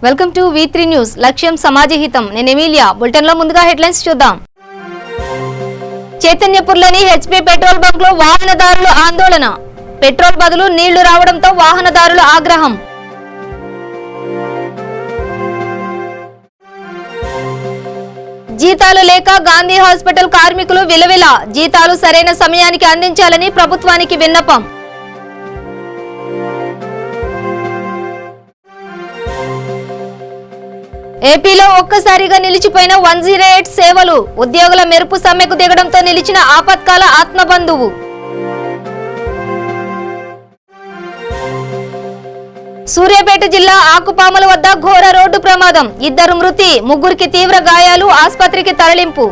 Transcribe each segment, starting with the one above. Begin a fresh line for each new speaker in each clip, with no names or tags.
Welcome to V3 news. లక్ష్యం సమాజహితం. నేను Emilia. Bulletin లో ముందుగా హెడ్లైన్స్ చూద్దాం. చైతన్యపూర్లోని HP పెట్రోల్ బంక్ లో వాహనదారులు ఆందోళన. పెట్రోల్ బదులు నీళ్లు రావడంతో వాహనదారుల ఆగ్రహం. జీతాలు లేక గాంధీ హాస్పిటల్ కార్మికులు విలవిల. జీతాలు సరైన సమయానికి అందించాలని ప్రభుత్వానికి విన్నపం. ఏపీలో ఒక్కసారిగా నిలిచిపోయిన 108 సేవలు. ఉద్యోగుల మెరుపు సమ్మెకు దిగడంతో నిలిచిన ఆపత్కాల ఆత్మబంధువు. సూర్యాపేట జిల్లా ఆకుపాముల వద్ద ఘోర రోడ్డు ప్రమాదం. 2 మృతి, 3కి తీవ్ర గాయాలు. ఆసుపత్రికి తరలింపు.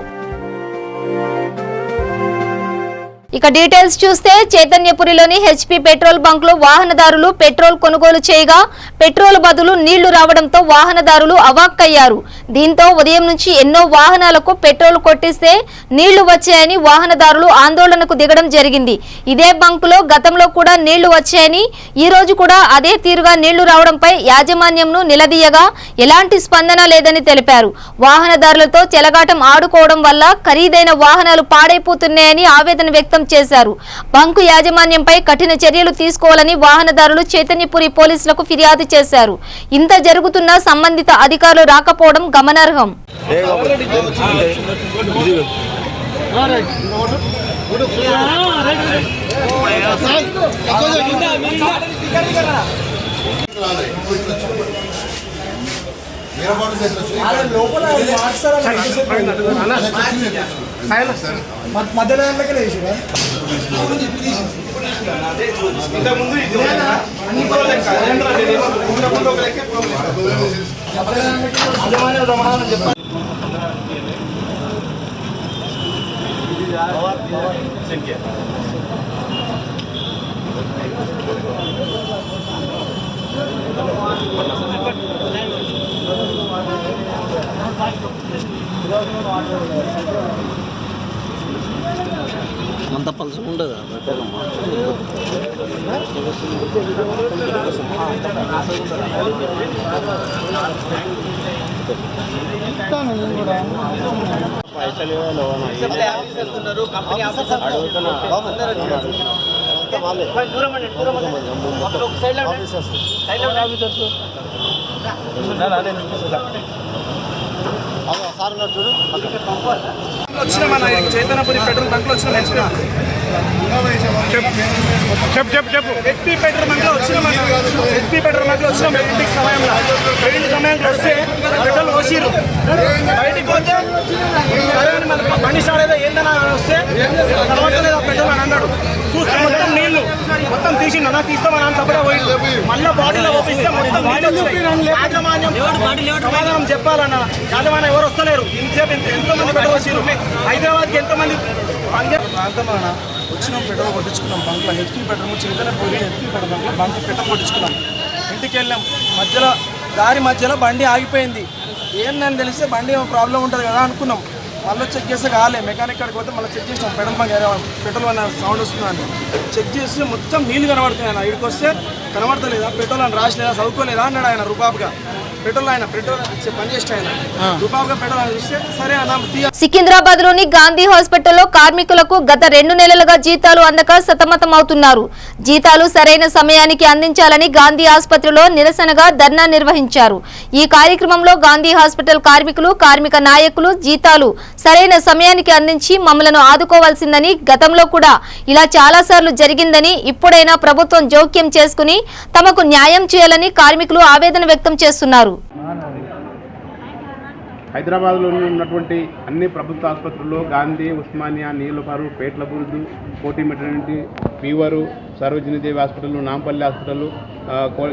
ఇక డీటెయిల్స్ చూస్తే చైతన్యపురిలోని HP పెట్రోల్ బంక్ లో వాహనదారులు పెట్రోల్ కొనుగోలు చేయగా పెట్రోల్ బదులు నీళ్లు రావడంతో వాహనదారులు అవాక్కయ్యారు. దీంతో ఉదయం నుంచి ఎన్నో వాహనాలకు పెట్రోల్ కొట్టిస్తే నీళ్లు వచ్చాయని వాహనదారులు ఆందోళనకు దిగడం జరిగింది. ఇదే బంక్ లో గతంలో కూడా నీళ్లు వచ్చాయని, ఈ రోజు కూడా అదే తీరుగా నీళ్లు రావడంపై యాజమాన్యంను నిలదీయగా ఎలాంటి స్పందన లేదని తెలిపారు. వాహనదారులతో చెలగాటం ఆడుకోవడం వల్ల ఖరీదైన వాహనాలు పాడైపోతున్నాయని ఆవేదన వ్యక్తం చేశారు. బంకు యాజమాన్యంపై కఠిన చర్యలు తీసుకోవాలని వాహనదారులు చైతన్యపురి పోలీసులకు ఫిర్యాదు చేశారు. ఇంత జరుగుతున్నా సంబంధిత అధికారులు రాకపోవడం గమనార్హం.
మధ్యలో
అంత పలుసు ఉండదు. పైసలు
వచ్చిన చైతన్యపురి పెట్రోల్ బంక్ లో వచ్చిన HP పెట్రోల్ బంక్ లో వచ్చిన ఇంటికి సమయంలో వస్తే పెట్రోల్ పోసిరు. బయటికి పోతే మన బండి స్టార్ట్ అయితే ఏంటన్నా వస్తే కనబడలేదు ఆ పెట్రోల్ అని అన్నాడు. చూస్తే మొత్తం నీళ్లు మొత్తం తీసిండు. నాకు తీస్తామని అని సపరేట్ పోయిండు. మళ్ళీ బాడీలో ఓపిస్తే మొత్తం యాజమాన్యం సమాధానం చెప్పాలన్న. యాజమాన్యం ఎవరు వస్తలేరు. ఇంతసేపు ఎంతో మంది పెట్రోల్ వచ్చిరు. హైదరాబాద్కి ఎంతమంది ప్రాంతంలో వచ్చినాం. పెట్రోల్ కొట్టించుకున్నాం బంక్లో. HP petrol Chaitanyapuri HP petrol బంక్లో బంక్ పెట్రోల్ కొట్టించుకున్నాం. ఇంటికి వెళ్ళాం. దారి మధ్యలో బండి ఆగిపోయింది. ఏందని తెలిస్తే బండి ప్రాబ్లం ఉంటుంది కదా అనుకున్నాం. మళ్ళీ చెక్ చేస్తే కాలే. మెకానిక్ కాడికి పోతే మళ్ళీ చెక్ చేసాం. పెట్రోల్ బంక్ పెట్రోల్ అన్న సౌండ్ వస్తుందని చెక్ చేస్తే మొత్తం నీళ్ళు కనబడుతున్నాయి. ఆయన ఇక్కడికి వస్తే కనబడతలేదా, పెట్రోల్ అని రాసలేదా, చదువుకోలేదా అన్నాడు ఆయన. రూపాబుగా పెట్రోల్ పనిచేస్తే ఆయన రూపాబుగా పెట్రోల్ అని చూస్తే సరే అన్న.
సికింద్రాబాద్ లోని గాంధీ హాస్పిటల్లో కార్మికులకు గత 2 నెలలుగా జీతాలు అందక సతమతమవుతున్నారు. జీతాలు సరైన సమయానికి అందించాలని గాంధీ ఆసుపత్రిలో నిరసనగా ధర్నా నిర్వహించారు. ఈ కార్యక్రమంలో గాంధీ హాస్పిటల్ కార్మికులు, కార్మిక నాయకులు జీతాలు సరైన సమయానికి అందించి మమ్మలను ఆదుకోవాల్సిందని, గతంలో కూడా ఇలా చాలాసార్లు జరిగిందని, ఇప్పుడైనా ప్రభుత్వం జోక్యం చేసుకుని తమకు న్యాయం చేయాలని కార్మికులు ఆవేదన వ్యక్తం చేస్తున్నారు.
హైదరాబాద్లో ఉన్నటువంటి అన్ని ప్రభుత్వ ఆసుపత్రుల్లో గాంధీ, ఉస్మానియా, నీలపారు, పేట్ల బురుదు, కోటి maternity, fever, Sarojini Devi hospital, Nampally hospital,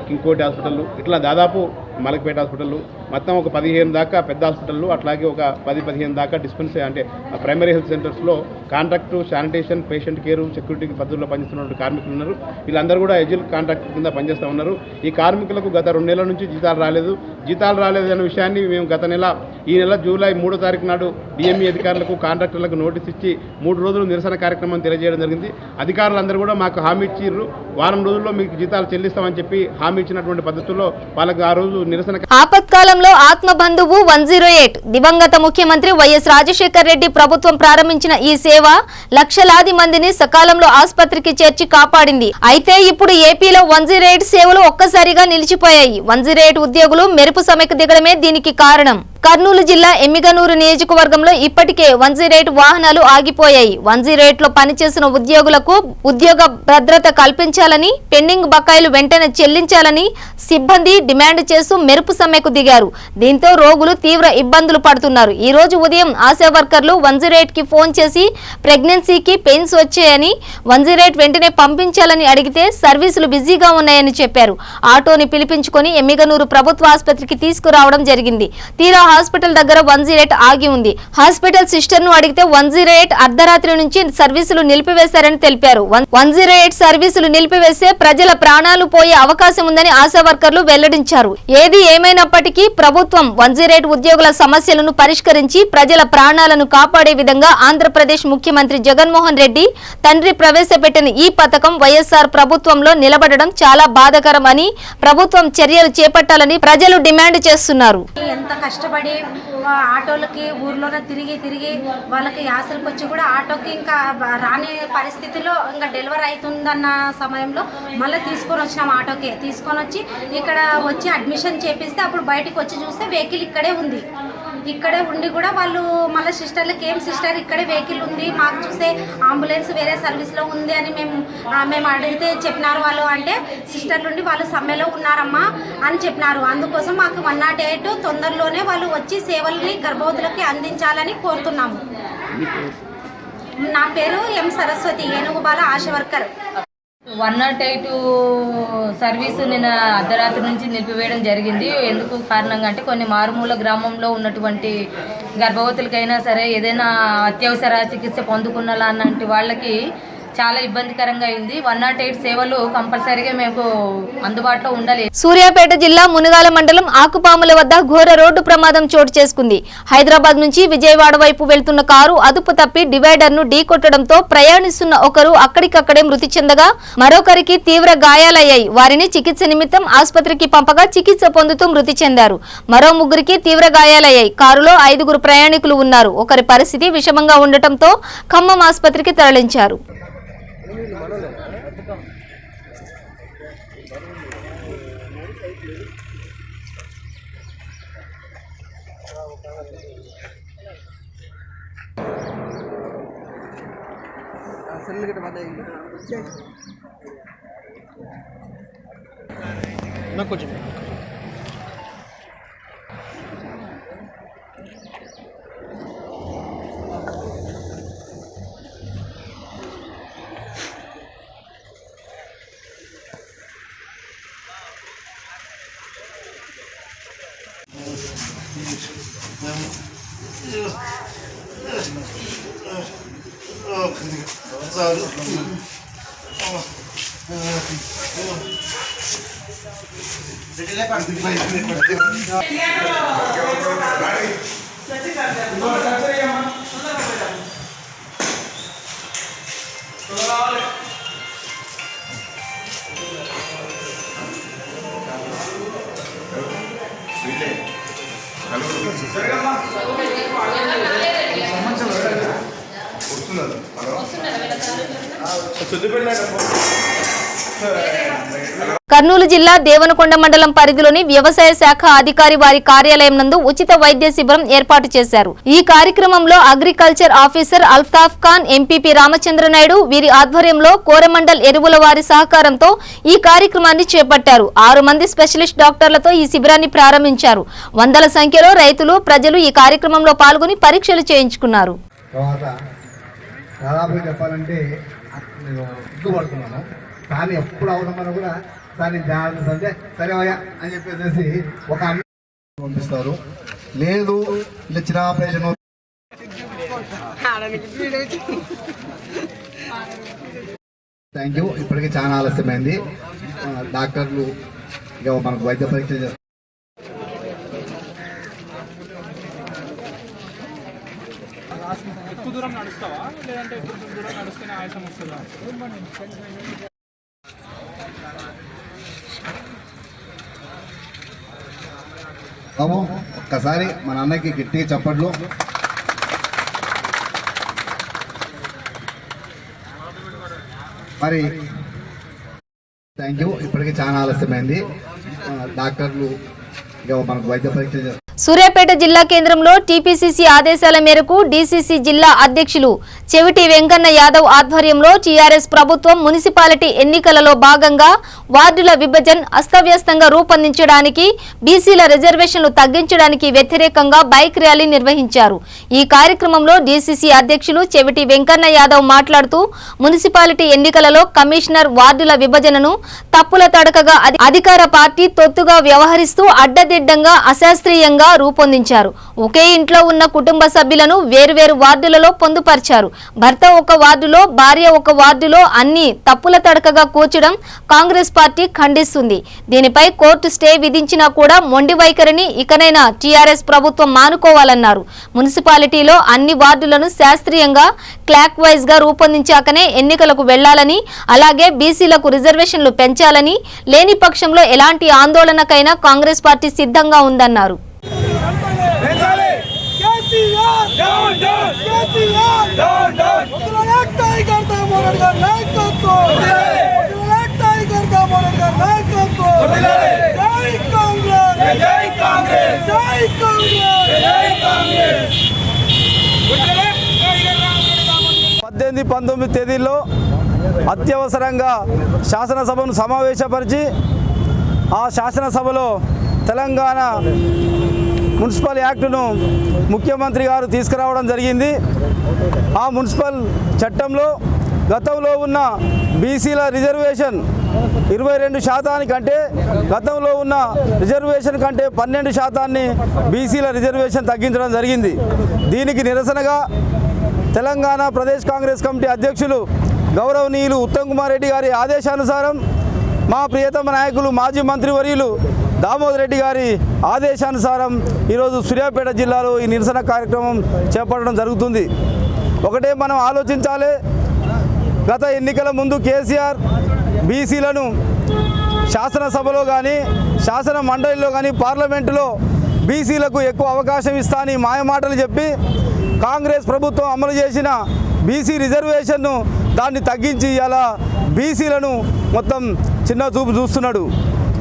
Kingkoti hospital, ఇట్లా దాదాపు మలక్పేట హాస్పిటల్ మొత్తం ఒక 15 దాకా పెద్ద హాస్పిటళ్ళు, అట్లాగే ఒక 10-15 దాకా డిస్పెన్సరీ అంటే ప్రైమరీ హెల్త్ సెంటర్స్లో contract, sanitation, patient care, security పద్ధతుల్లో పనిచేస్తున్న కార్మికులు ఉన్నారు. వీళ్ళందరూ కూడా ఎజిల్ కాంట్రాక్ట్ కింద పనిచేస్తూ ఉన్నారు. ఈ కార్మికులకు గత 2 నెలల నుంచి జీతాలు రాలేదు అనే విషయాన్ని మేము ఈ నెల జూలై 3వ తారీఖు నాడు డిఎంఈ అధికారులకు, కాంట్రాక్టర్లకు నోటీస్ ఇచ్చి 3 రోజులు నిరసన కార్యక్రమం తెలియజేయడం జరిగింది. అధికారులందరూ కూడా మాకు హామీ ఇచ్చిర్రు, వారం రోజుల్లో మీకు జీతాలు చెల్లిస్తామని చెప్పి హామీ ఇచ్చినటువంటి పద్ధతుల్లో వాళ్ళకు ఆ రోజు నిరసన.
ఆపత్కాలంలో ఆత్మ బంధువు 108 దివంగత ముఖ్యమంత్రి వైఎస్ రాజశేఖర్ రెడ్డి ప్రభుత్వం ప్రారంభించిన ఈ సేవ లక్షలాది మందిని సకాలంలో ఆసుపత్రికి చేర్చి కాపాడింది. అయితే ఇప్పుడు ఏపీలో 108 సేవలు ఒక్కసారిగా నిలిచిపోయాయి. 108 ఉద్యోగులు మెరుపు సమ్మెకు దిగడమే దీనికి కారణం. కర్నూలు జిల్లా ఎమ్మిగనూరు నియోజకవర్గంలో ఇప్పటికే 108 వాహనాలు ఆగిపోయాయి. 108లో పనిచేసిన ఉద్యోగులకు ఉద్యోగ భద్రత కల్పించాలని, పెండింగ్ బకాయిలు వెంటనే చెల్లించాలని సిబ్బంది డిమాండ్ చేస్తూ మెరుపు సమ్మెకు దిగారు. దీంతో రోగులు తీవ్ర ఇబ్బందులు పడుతున్నారు. ఈ రోజు ఉదయం ఆశా వర్కర్లు 108కి ఫోన్ చేసి ప్రెగ్నెన్సీకి పెయిన్స్ వచ్చాయని, 108 వెంటనే పంపించాలని అడిగితే సర్వీసులు బిజీగా ఉన్నాయని చెప్పారు. ఆటోని పిలిపించుకొని ఎమ్మిగనూరు ప్రభుత్వ ఆసుపత్రికి తీసుకురావడం జరిగింది. తీరా హాస్పిటల్ దగ్గర 108 ఆగి ఉంది. హాస్పిటల్ సిస్టర్ ను అడిగితే 108 అర్ధరాత్రి నుంచి సర్వీసులు నిలిపివేశారని తెలిపారు. 108 సర్వీసులు నిలిపివేస్తే ప్రజల ప్రాణాలు పోయే అవకాశం ఉందని ఆశా వర్కర్లు వెల్లడించారు. ఏది ఏమైనప్పటికీ ప్రభుత్వం 108 ఉద్యోగుల సమస్యలను పరిష్కరించి ప్రజల ప్రాణాలను కాపాడే విధంగా ఆంధ్రప్రదేశ్ ముఖ్యమంత్రి జగన్మోహన్ రెడ్డి తండ్రి ప్రవేశపెట్టిన ఈ పథకం వైఎస్ఆర్ ప్రభుత్వంలో నిలబడడం చాలా బాధాకరం అని, ప్రభుత్వం చర్యలు చేపట్టాలని ప్రజలు డిమాండ్ చేస్తున్నారు.
ఆటోలకి ఊర్లోనే తిరిగి వాళ్ళకి యాసలకు వచ్చి కూడా ఆటోకి ఇంకా రాని పరిస్థితిలో ఇంకా డెలివరీ అవుతుందన్న సమయంలో మళ్ళీ తీసుకొని వచ్చినాం. ఆటోకి తీసుకొని వచ్చి ఇక్కడ వచ్చి అడ్మిషన్ చేపిస్తే అప్పుడు బయటకు వచ్చి చూస్తే వెహికల్ ఇక్కడే ఉంది. ఇక్కడే ఉండి కూడా వాళ్ళు మళ్ళీ సిస్టర్లకి ఏం సిస్టర్ ఇక్కడే వెహికల్ ఉంది, మాకు చూస్తే అంబులెన్స్ వేరే సర్వీస్లో ఉంది అని మేము అడిగితే చెప్పినారు. వాళ్ళు అంటే సిస్టర్లు ఉండి వాళ్ళు సమ్మెలో ఉన్నారమ్మా అని చెప్పినారు. అందుకోసం మాకు 108 తొందరలోనే వాళ్ళు వచ్చి సేవల్ని గర్భవతులకి అందించాలని కోరుతున్నాము. నా పేరు ఎం సరస్వతి, ఏనుగుబాల ఆశా వర్కర్.
108 సర్వీసు నిన్న అర్ధరాత్రి నుంచి నిలిపివేయడం జరిగింది. ఎందుకు కారణంగా అంటే కొన్ని మారుమూల గ్రామంలో ఉన్నటువంటి గర్భవతులకైనా సరే ఏదైనా అత్యవసర చికిత్స పొందుకున్నలాంటి వాళ్ళకి చాలా ఇబ్బందికరంగా అయింది. 108 సేవలు కంపల్సరీగా మేము అందుబాటులో ఉండాలి.
సూర్యాపేట జిల్లా మునగాల మండలం ఆకుపాముల వద్ద ఘోర రోడ్డు ప్రమాదం చోటు చేసుకుంది. హైదరాబాద్ నుంచి విజయవాడ వైపు వెళ్తున్న కారు అదుపు తప్పి డివైడర్ ను ఢీకొట్టడంతో ప్రయాణిస్తున్న ఒకరు అక్కడికక్కడే మృతి చెందగా మరొకరికి తీవ్ర గాయాలయ్యాయి. వారిని చికిత్స నిమిత్తం ఆసుపత్రికి పంపగా చికిత్స పొందుతూ మృతి చెందారు. మరో 3కి తీవ్ర గాయాలయ్యాయి. కారులో 5 ప్రయాణికులు ఉన్నారు. ఒకరి పరిస్థితి విషమంగా ఉండటంతో ఖమ్మం ఆసుపత్రికి తరలించారు.
కొంచెం
కర్నూలు జిల్లా దేవనకొండ మండలం పరిధిలోని వ్యవసాయ శాఖ అధికారి వారి కార్యాలయం నందు ఉచిత వైద్య శిబిరం ఏర్పాటు చేశారు. ఈ కార్యక్రమంలో agriculture officer Altaf Khan, MPP Ramachandra Naidu వీరి ఆధ్వర్యంలో కోరమండల్ ఎరువుల వారి సహకారంతో ఈ కార్యక్రమాన్ని చేపట్టారు. 6 మంది స్పెషలిస్ట్ డాక్టర్లతో ఈ శిబిరాన్ని ప్రారంభించారు. వందల సంఖ్యలో రైతులు, ప్రజలు ఈ కార్యక్రమంలో పాల్గొని పరీక్షలు చేయించుకున్నారు.
దాదాపుగా చెప్పాలంటే నేను సిగ్గుపడుతున్నాను, కానీ ఎప్పుడు అవసరమన్నా కూడా సార్ నేను జాగ్రత్త అంటే సరే అయ్యా అని చెప్పేసి ఒక పంపిస్తారు. లేదు ఇలా చిన్న ఆపరేషన్ థ్యాంక్ యూ. ఇప్పటికే చాలా ఆలస్యమైంది. డాక్టర్లు ఇక మనకు వైద్య పరీక్ష చేస్తారు.
ఎక్కువ దూరం నడుస్తావా లేదంటే కొంచెం దూరం నడుస్తేనే ఆయాసం వస్తుందా?
బాబు ఒక్కసారి మన అన్నకి గట్టిగా చప్పట్లు. మరి థ్యాంక్ యూ. ఇప్పటికే చాలా ఆలస్యమైంది. డాక్టర్లు ఇక మనకు వైద్య పరీక్ష చేస్తారు.
సూర్యాపేట జిల్లా కేంద్రంలో టీపీసీసీ ఆదేశాల మేరకు డీసీసీ జిల్లా అధ్యక్షులు చెవిటి వెంకన్న యాదవ్ ఆధ్వర్యంలో టీఆర్ఎస్ ప్రభుత్వం మున్సిపాలిటీ ఎన్నికలలో భాగంగా వార్డుల విభజన అస్తవ్యస్తంగా రూపొందించడానికి బీసీల రిజర్వేషన్లు తగ్గించడానికి వ్యతిరేకంగా బైక్ ర్యాలీ నిర్వహించారు. ఈ కార్యక్రమంలో డీసీసీ అధ్యక్షులు చెవిటి వెంకన్న యాదవ్ మాట్లాడుతూ మున్సిపాలిటీ ఎన్నికలలో కమిషనర్ వార్డుల విభజనను తప్పుల తడకగా అధికార పార్టీ తొత్తుగా వ్యవహరిస్తూ అడ్డదిడ్డంగా అశాస్త్రీయంగా రూపొందించారు. ఒకే ఇంట్లో ఉన్న కుటుంబ సభ్యులను వేరువేరు వార్డులలో పొందుపరిచారు. భర్త ఒక వార్డులో, భార్య ఒక వార్డులో అన్ని తప్పుల తడకగా కూర్చడం కాంగ్రెస్ పార్టీ ఖండిస్తుంది. దీనిపై కోర్టు స్టే విధించినా కూడా మొండి వైఖరిని ఇకనైనా టీఆర్ఎస్ ప్రభుత్వం మానుకోవాలన్నారు. మున్సిపాలిటీలో అన్ని వార్డులను శాస్త్రీయంగా క్లాక్ వైజ్ గా రూపొందించాకనే ఎన్నికలకు వెళ్లాలని, అలాగే బీసీలకు రిజర్వేషన్లు పెంచాలని, లేని పక్షంలో ఎలాంటి ఆందోళనకైనా కాంగ్రెస్ పార్టీ సిద్ధంగా ఉందన్నారు.
పద్దెనిమిది 19 తేదీల్లో అత్యవసరంగా శాసనసభను సమావేశపరిచి ఆ శాసనసభలో తెలంగాణ మున్సిపల్ యాక్టును ముఖ్యమంత్రి గారు తీసుకురావడం జరిగింది. ఆ మున్సిపల్ చట్టంలో గతంలో ఉన్న బీసీల రిజర్వేషన్ 22% కంటే గతంలో ఉన్న రిజర్వేషన్ కంటే 12% బీసీల రిజర్వేషన్ తగ్గించడం జరిగింది. దీనికి నిరసనగా తెలంగాణ ప్రదేశ్ కాంగ్రెస్ కమిటీ అధ్యక్షులు గౌరవనీయులు ఉత్తమ్ కుమార్ రెడ్డి గారి ఆదేశానుసారం మా ప్రియతమ నాయకులు మాజీ మంత్రివర్యులు దామోదర్ రెడ్డి గారి ఆదేశానుసారం ఈరోజు సూర్యాపేట జిల్లాలో ఈ నిరసన కార్యక్రమం చేపట్టడం జరుగుతుంది. ఒకటే మనం ఆలోచించాలి, గత ఎన్నికల ముందు కేసీఆర్ బీసీలను శాసనసభలో కానీ శాసన మండలిలో కానీ పార్లమెంటులో బీసీలకు ఎక్కువ అవకాశం ఇస్తానని మాయమాటలు చెప్పి కాంగ్రెస్ ప్రభుత్వం అమలు చేసిన బీసీ రిజర్వేషన్ను దాన్ని తగ్గించి ఇలా బీసీలను మొత్తం చిన్న చూపు చూస్తున్నాడు.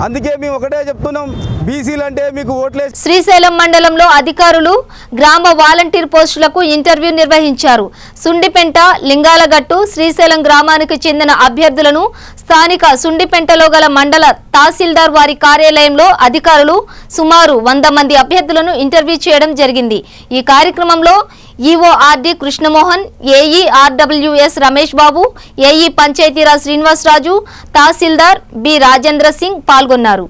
అందుకే మేము ఒకటే చెప్తున్నాం, బీసీలు అంటే మీకు ఓట్లే.
శ్రీశైలం మండలంలో అధికారులు గ్రామ వాలంటీర్ పోస్టులకు ఇంటర్వ్యూ నిర్వహించారు. సుండిపెంట, లింగాలగట్టు, శ్రీశైలం గ్రామానికి చెందిన అభ్యర్థులను స్థానిక సుండిపెంటలో గల మండల తహసీల్దార్ వారి కార్యాలయంలో అధికారులు సుమారు 100 మంది అభ్యర్థులను ఇంటర్వ్యూ చేయడం జరిగింది. ఈ కార్యక్రమంలో EO RD Krishnamohan, AE RWS Ramesh Babu, AE Panchayatiraj Srinivasaraju, తహసీల్దార్ బి రాజేంద్ర సింగ్ పాల్గొన్నారు.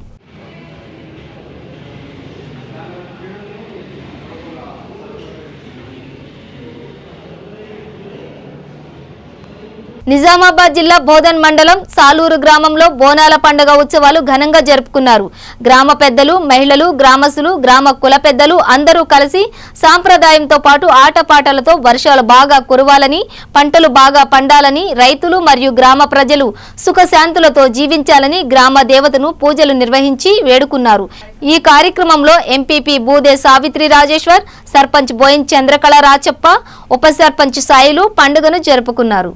నిజామాబాద్ జిల్లా బోధన్ మండలం సాలూరు గ్రామంలో బోనాల పండుగ ఉత్సవాలు ఘనంగా జరుపుకున్నారు. గ్రామ పెద్దలు, మహిళలు, గ్రామస్తులు, గ్రామ కుల పెద్దలు అందరూ కలిసి సాంప్రదాయంతో పాటు ఆటపాటలతో వర్షాలు బాగా కురవాలని, పంటలు బాగా పండాలని, రైతులు మరియు గ్రామ ప్రజలు సుఖశాంతులతో జీవించాలని గ్రామ దేవతను పూజలు నిర్వహించి వేడుకున్నారు. ఈ కార్యక్రమంలో ఎంపీపీ బూదే సావిత్రి రాజేశ్వర్, సర్పంచ్ బోయిన్ చంద్రకళ రాచప్ప, ఉప సర్పంచ్ సాయిలు పండుగను జరుపుకున్నారు.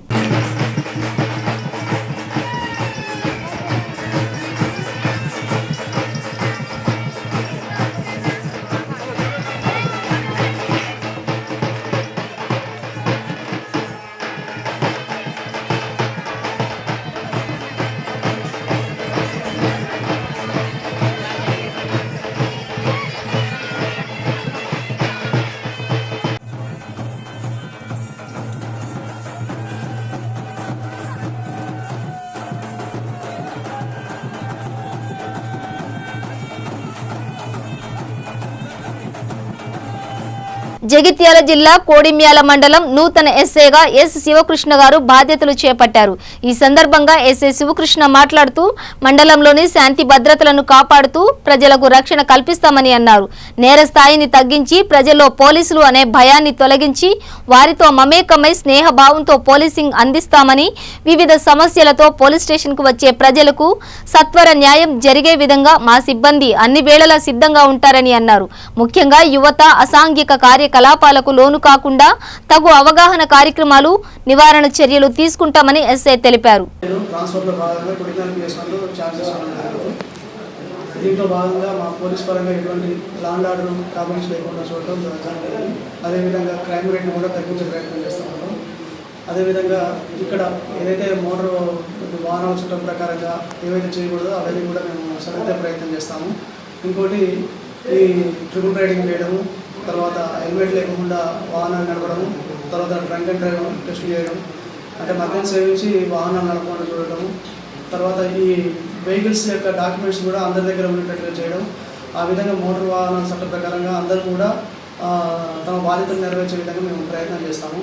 జగిత్యాల జిల్లా కోడిమ్యాల మండలం నూతన ఎస్ఐగా ఎస్ శివకృష్ణ గారు బాధ్యతలు చేపట్టారు. ఈ సందర్భంగా ఎస్ఐ శివకృష్ణ మాట్లాడుతూ మండలంలోని శాంతి భద్రతలను కాపాడుతూ ప్రజలకు రక్షణ కల్పిస్తామని అన్నారు. నేర స్థాయిని తగ్గించి ప్రజల్లో పోలీసులు అనే భయాన్ని తొలగించి వారితో మమేకమై స్నేహభావంతో పోలీసింగ్ అందిస్తామని, వివిధ సమస్యలతో పోలీస్ స్టేషన్కు వచ్చే ప్రజలకు సత్వర న్యాయం జరిగే విధంగా మా సిబ్బంది అన్ని వేళలా సిద్ధంగా ఉంటారని అన్నారు. ముఖ్యంగా యువత అసాంఘిక కార్యకలాపాలకు లోను కాకుండా తగు అవగాహన కార్యక్రమాలు, నివారణ చర్యలు తీసుకుంటామని ఎస్ఐ తెలిపారు.
దీంట్లో భాగంగా మా పోలీస్ పరంగా ఎటువంటి లాండ్ ఆర్డర్ ప్రాబ్లమ్స్ లేకుండా చూడటం జరుగుతుంది. అదేవిధంగా క్రైమ్ రేట్ను కూడా తగ్గించే ప్రయత్నం చేస్తున్నాం. అదేవిధంగా ఇక్కడ ఏదైతే మోటార్ వాహనాల చట్టం ప్రకారంగా ఏవైతే చేయకూడదో అవన్నీ కూడా మేము సరిదిద్దే ప్రయత్నం చేస్తాము. ఇంకోటి ఈ ట్రిపుల్ రైడింగ్ చేయడము, తర్వాత హెల్మెట్ లేకుండా వాహనాలు నడపడము, తర్వాత డ్రంక్ అండ్ డ్రైవ్ టెస్ట్ చేయడం, అంటే మద్యం సేవించి వాహనాలు నడపకుండా చూడటము, తర్వాత ఈ వెహికల్స్ యొక్క డాక్యుమెంట్స్ కూడా అందరి దగ్గర ఉండేటట్లుగా చేయడం. ఆ విధంగా మోటార్ వాహనాల చట్ట ప్రకారంగా అందరూ కూడా తమ బాధ్యతలు నెరవేర్చే విధంగా మేము ప్రయత్నం చేస్తాము.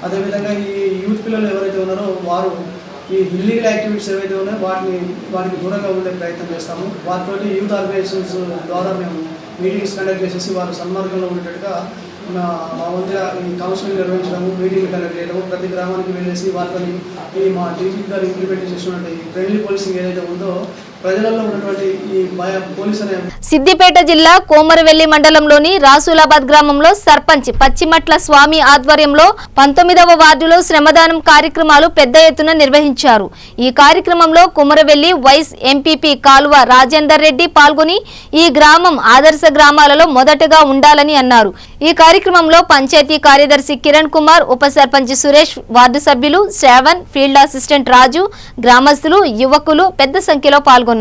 అదేవిధంగా ఈ యూత్ పిల్లలు ఎవరైతే ఉన్నారో వారు ఈ ఇల్లీగల్ యాక్టివిటీస్ ఏవైతే ఉన్నాయో వాటికి దూరంగా ఉండే ప్రయత్నం చేస్తాము. వాటితో యూత్ ఆర్గనైజేషన్స్ ద్వారా మేము మీటింగ్స్ కండక్ట్ చేసేసి వారు సన్మార్గంలో ఉండేట్టుగా మా వంతుగా ఈ కౌన్సిలింగ్ నిర్వహించడము, మీటింగ్లు కండక్ట్ చేయడము, ప్రతి గ్రామానికి వెళ్ళేసి వారితో ఈ మా డీజీపీ గారు ఇంప్లిమెంట్ చేసినటువంటి ఫ్రెండ్లీ పోలీసింగ్ ఏదైతే ఉందో ప్రజలలో ఉన్నటువంటి ఈ పోలీస్ అనే.
సిద్దిపేట జిల్లా కోమరవెల్లి మండలంలోని రాసూలాబాద్ గ్రామంలో సర్పంచ్ పచ్చిమట్ల స్వామి ఆధ్వర్యంలో 19వ వార్డులో శ్రమదానం కార్యక్రమాలు పెద్ద ఎత్తున నిర్వహించారు. ఈ కార్యక్రమంలో కుమరవెల్లి వైస్ ఎంపీపీ కాలువ రాజేందర్ రెడ్డి పాల్గొని ఈ గ్రామం ఆదర్శ గ్రామాలలో మొదటగా ఉండాలని అన్నారు. ఈ కార్యక్రమంలో పంచాయతీ కార్యదర్శి కిరణ్ కుమార్, ఉప సర్పంచ్ సురేష్, వార్డు సభ్యులు శ్రావణ్, ఫీల్డ్ అసిస్టెంట్ రాజు, గ్రామస్తులు, యువకులు పెద్ద సంఖ్యలో పాల్గొన్నారు.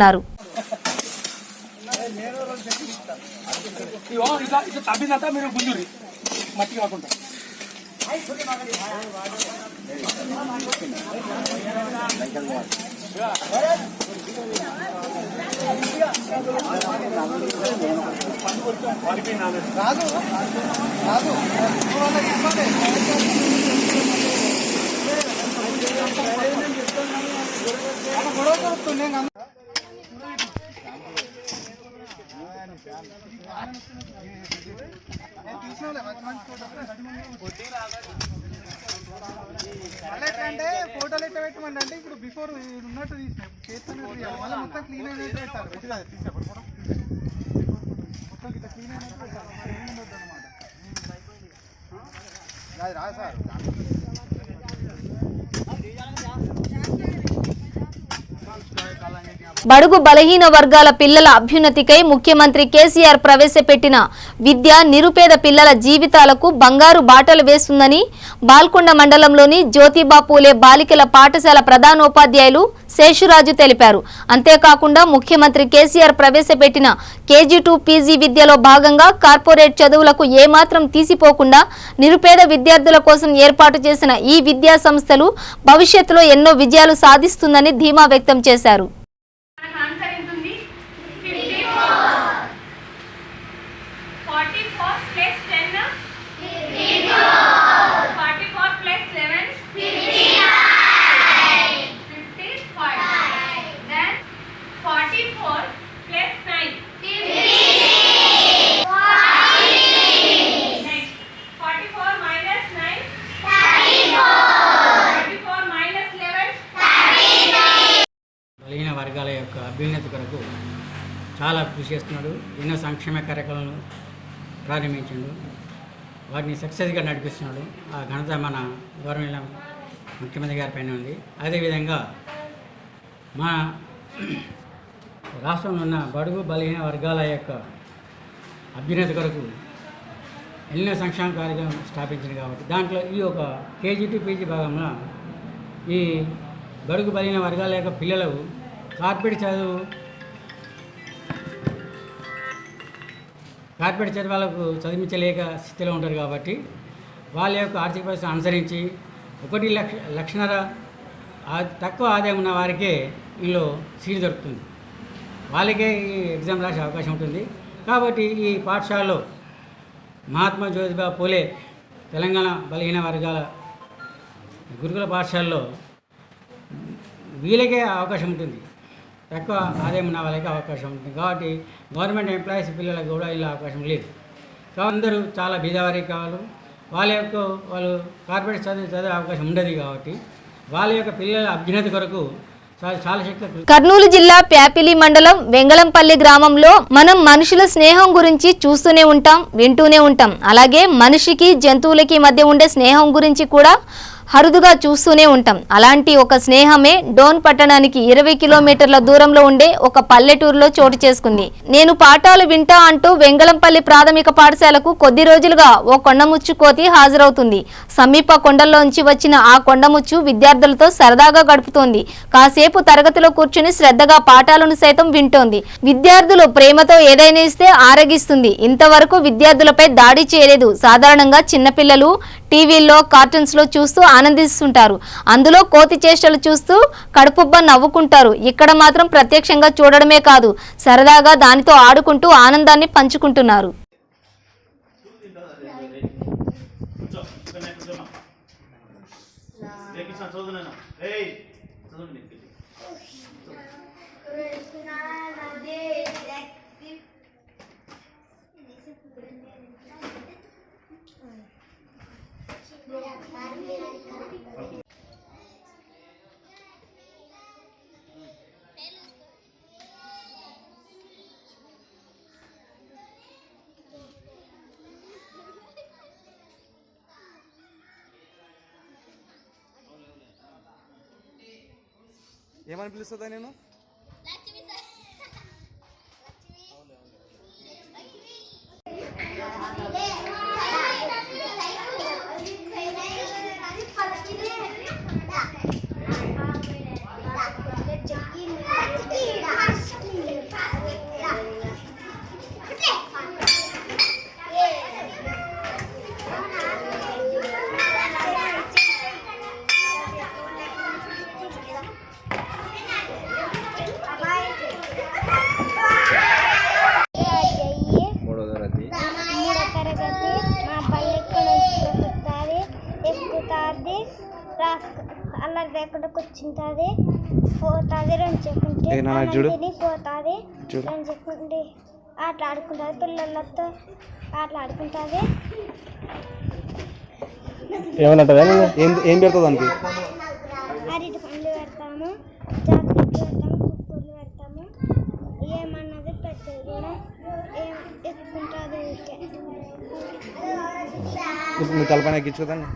ఫోటోలు ఎట్లా పెట్టమండి అంటే ఇప్పుడు బిఫోర్ ఉన్నట్టు తీసినాం చేస్తాను మళ్ళీ మొత్తం క్లీన్ అయినట్టు పెట్టాలి. మొత్తం ఇట్లా క్లీన్ అయినట్టు పెట్టాలి అనమాట. రా సార్
బడుగు బలహీన వర్గాల పిల్లల అభ్యున్నతికై ముఖ్యమంత్రి కేసీఆర్ ప్రవేశపెట్టిన విద్య నిరుపేద పిల్లల జీవితాలకు బంగారు బాటలు వేస్తుందని బాల్కొండ మండలంలోని జ్యోతిబా పూలే బాలికల పాఠశాల ప్రధానోపాధ్యాయులు శేషురాజు తెలిపారు. అంతేకాకుండా ముఖ్యమంత్రి కేసీఆర్ ప్రవేశపెట్టిన KG2 PG విద్యలో భాగంగా కార్పొరేట్ చదువులకు ఏమాత్రం తీసిపోకుండా నిరుపేద విద్యార్థుల కోసం ఏర్పాటు చేసిన ఈ విద్యా సంస్థలు భవిష్యత్తులో ఎన్నో విజయాలు సాధిస్తుందని ధీమా వ్యక్తం చేశారు.
బలహీన వర్గాల యొక్క అభ్యున్నతి కొరకు చాలా కృషి చేస్తున్నాడు. ఎన్నో సంక్షేమ కార్యక్రమాలను ప్రారంభించాడు, వాటిని సక్సెస్గా నడిపిస్తున్నాడు. ఆ ఘనత మన గవర్నమెంట్ ముఖ్యమంత్రి గారి పైన ఉంది. అదేవిధంగా మన రాష్ట్రంలో ఉన్న బడుగు బలహీన వర్గాల యొక్క అభ్యున్నతి కొరకు ఎన్నో సంక్షేమ కార్యక్రమం స్థాపించింది కాబట్టి దాంట్లో ఈ ఒక KG2 PG భాగంలో ఈ బడుగు బలహీన వర్గాల యొక్క పిల్లలు కార్పొరేట్ చదువులకు చదివించలేక స్థితిలో ఉంటారు కాబట్టి వాళ్ళ యొక్క ఆర్థిక పరిస్థితిని అనుసరించి 1.5 లక్షల తక్కువ ఆదాయం ఉన్న వారికే ఇందులో సీట్ దొరుకుతుంది. వాళ్ళకే ఈ ఎగ్జామ్ రాసే అవకాశం ఉంటుంది. కాబట్టి ఈ పాఠశాలలో మహాత్మా జ్యోతిబా పూలే తెలంగాణ బలహీన వర్గాల గురుకుల పాఠశాలలో వీళ్ళకే అవకాశం ఉంటుంది, తక్కువ ఆదాయం ఉన్న వాళ్ళకి అవకాశం ఉంటుంది. కాబట్టి గవర్నమెంట్ ఎంప్లాయీస్ పిల్లలకు కూడా ఇలా అవకాశం లేదు. కాబట్టి అందరూ చాలా బీదవారికి కావాలి, వాళ్ళు కార్పొరేట్ చదివే అవకాశం ఉండదు. కాబట్టి వాళ్ళ యొక్క పిల్లల అభ్యున్నతి కొరకు చాలా శక్తి.
కర్నూలు జిల్లా ప్యాపిలి మండలం వెంగళంపల్లి గ్రామంలో మనం మనుషుల స్నేహం గురించి చూస్తూనే ఉంటాం, వింటూనే ఉంటాం. అలాగే మనిషికి జంతువులకి మధ్య ఉండే స్నేహం గురించి కూడా అరుదుగా చూస్తూనే ఉంటాం. అలాంటి ఒక స్నేహమే డోన్ పట్టణానికి 20 కిలోమీటర్ల దూరంలో ఉండే ఒక పల్లెటూరులో చోటు చేసుకుంది. నేను పాఠాలు వింటా అంటూ వెంగళంపల్లి ప్రాథమిక పాఠశాలకు కొద్ది రోజులుగా ఓ కొండముచ్చు కోతి హాజరవుతుంది. సమీప కొండల్లోంచి వచ్చిన ఆ కొండముచ్చు విద్యార్థులతో సరదాగా గడుపుతోంది. కాసేపు తరగతిలో కూర్చుని శ్రద్ధగా పాఠాలను సైతం వింటోంది. విద్యార్థులు ప్రేమతో ఏదైనా ఇస్తే ఆరగిస్తుంది. ఇంతవరకు విద్యార్థులపై దాడి చేయలేదు. సాధారణంగా చిన్నపిల్లలు టీవీల్లో కార్టూన్స్ లో చూస్తూ ఆనందిస్తుంటారు. అందులో కోతి చేష్టలు చూస్తూ కడుపుబ్బ నవ్వుకుంటారు. ఇక్కడ మాత్రం ప్రత్యక్షంగా చూడడమే కాదు, సరదాగా దానితో ఆడుకుంటూ ఆనందాన్ని పంచుకుంటున్నారు.
ఏమని పిలుస్తుందా నేను?
అలా లేకుండా కూర్చుంటుంది, పోతుంది, 2 సెకండ్లు పోతుంది, 2 సెకండ్లు ఆట ఆడుకుంటుంది, పిల్లలతో ఆటలు ఆడుకుంటుంది.
ఏమనంటదా? ఏం పెడతావు దానికి?
అరటి పండ్లు పెడతాము, చాక్లెట్లు పెడతాము, కుక్కర్లు పెడతాము. ఏమన్నది పెట్టేది కూడా ఏం ఎత్తుకుంటుంది.
ఊరికే తలపైన ఎక్కించుకోదాన్ని.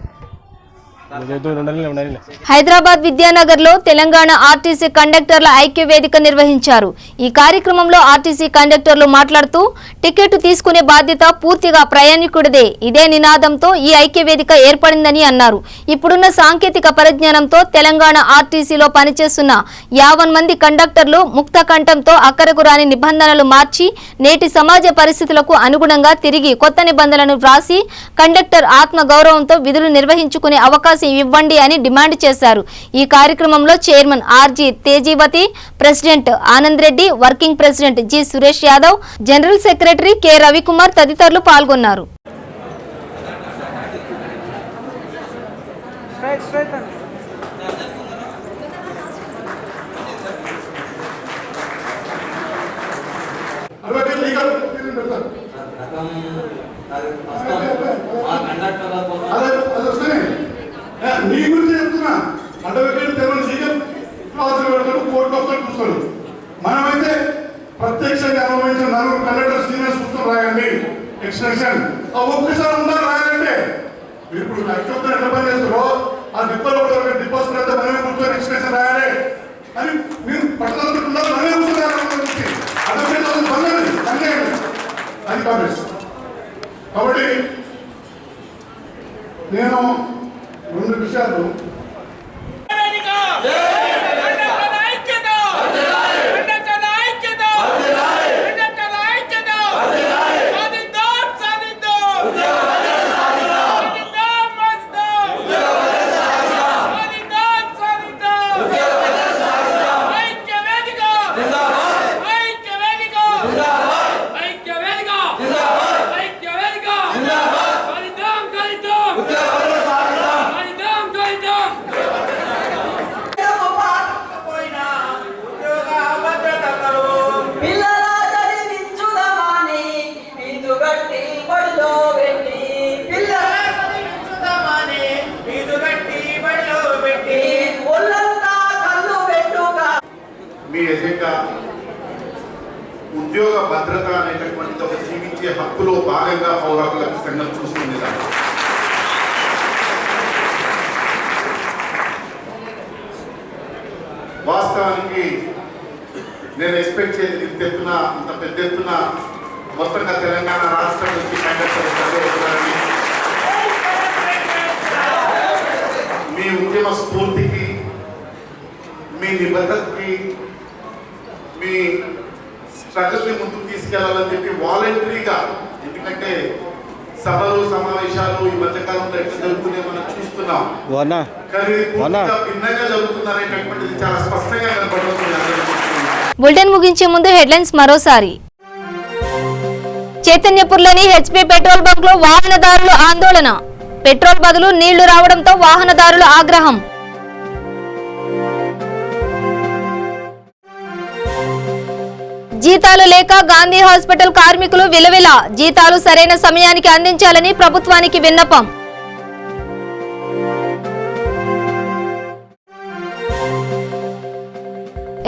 హైదరాబాద్ విద్యానగర్ లో తెలంగాణ ఆర్టీసీ కండక్టర్ల ఐక్య వేదిక నిర్వహించారు. ఈ కార్యక్రమంలో ఆర్టీసీ కండక్టర్లు మాట్లాడుతూ టికెట్ తీసుకునే బాధ్యత పూర్తిగా ప్రయాణికుడిదే. ఇదే నినాదంతో ఈ ఐక్య వేదిక ఏర్పడిందని అన్నారు. ఇప్పుడున్న సాంకేతిక పరిజ్ఞానంతో తెలంగాణ ఆర్టీసీలో పనిచేస్తున్న 50 మంది కండక్టర్లు ముక్త కంఠంతో అక్కరకు రాని నిబంధనలు మార్చి నేటి సమాజ పరిస్థితులకు అనుగుణంగా తిరిగి కొత్త నిబంధనలను వ్రాసి కండక్టర్ ఆత్మ గౌరవంతో విధులు నిర్వహించుకునే అవకాశం ఇవ్వండి అని డిమాండ్ చేశారు. ఈ కార్యక్రమంలో chairman RG Tejavathi, president Anand Reddy, working president G Suresh Yadav, general secretary K Ravikumar తదితరులు పాల్గొన్నారు.
నీ గురించి చెప్తున్నా. అడ్వకేట్ తెలంగాణ లీగల్ క్లాసులు పెడతాడు, కోర్టు వస్తాడు చూస్తాడు. మనమైతే ప్రత్యక్షంగా అనుభవించిన 4 కండక్టర్ సీనియర్స్ పుస్తకం రాయండి, ఎక్స్టెన్షన్ ఒక్కసారి ఉందా రాయాలంటే. మీరు ఇప్పుడు చెప్తున్న ఎట్లా పని చేస్తారో ఆ డిపోలో డిపోజిట్ అంతా మనమే కూర్చొని ఎక్స్టెన్షన్ రాయాలి అని మీరు పట్టణంలో మనమే కూర్చొని అడ్వకేట్ బందండి అది కాంగ్రెస్. కాబట్టి నేను 2 విషయాలు ఉద్యోగ భద్రత అనేటటువంటి ఒక జీవించే హక్కులో భాగంగా పౌర హక్కుల సంఘం చూస్తుంది. వాస్తవానికి నేను ఎక్స్పెక్ట్ చేసి ఇంత పెద్ద ఎత్తున మొత్తంగా తెలంగాణ రాష్ట్రం నుంచి మీ ఉద్యమ స్ఫూర్తికి, మీ నిబద్ధతకి, మీ స్ట్రగుల్ని ముందుకు తీసుకెళ్లాలని చెప్పి వాలంటరీగా, ఎందుకంటే సభలు సమావేశాలు ఈ మధ్యకాలంలో ఎట్లా జరుగుతున్నాయి మనం చూస్తున్నాం, కానీ భిన్నంగా జరుగుతున్నారనేటటువంటిది చాలా స్పష్టంగా కనపడుతుంది.
బులెటిన్ ముగించే ముందు హెడ్లైన్స్ మరోసారి. చైతన్యపూర్లోని హెచ్పీ పెట్రోల్ బంక్ లో వాహనదారులు ఆందోళన. పెట్రోల్ బదులు నీళ్లు రావడంతో వాహనదారుల ఆగ్రహం. జీతాలు లేక గాంధీ హాస్పిటల్ కార్మికులు విలవిల. జీతాలు సరైన సమయానికి అందించాలని ప్రభుత్వానికి విన్నపం.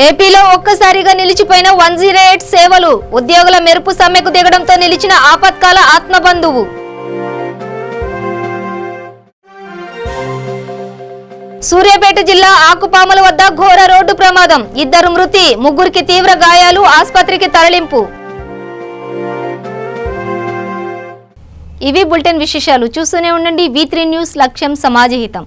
ఏపీలో ఒక్కసారిగా నిలిచిపోయిన 108 సేవలు. ఉద్యోగుల మెరుపు సమ్మెకు దిగడంతో నిలిచిన ఆపత్కాల ఆత్మబంధువు. సూర్యాపేట జిల్లా ఆకుపాముల వద్ద ఘోర రోడ్డు ప్రమాదం. 2 మృతి, 3కి తీవ్ర గాయాలు, ఆసుపత్రికి తరలింపు. ఇవి బులెటిన్ విశేషాలు. చూస్తూనే ఉండండి V3 న్యూస్, లక్ష్యం సమాజహితం.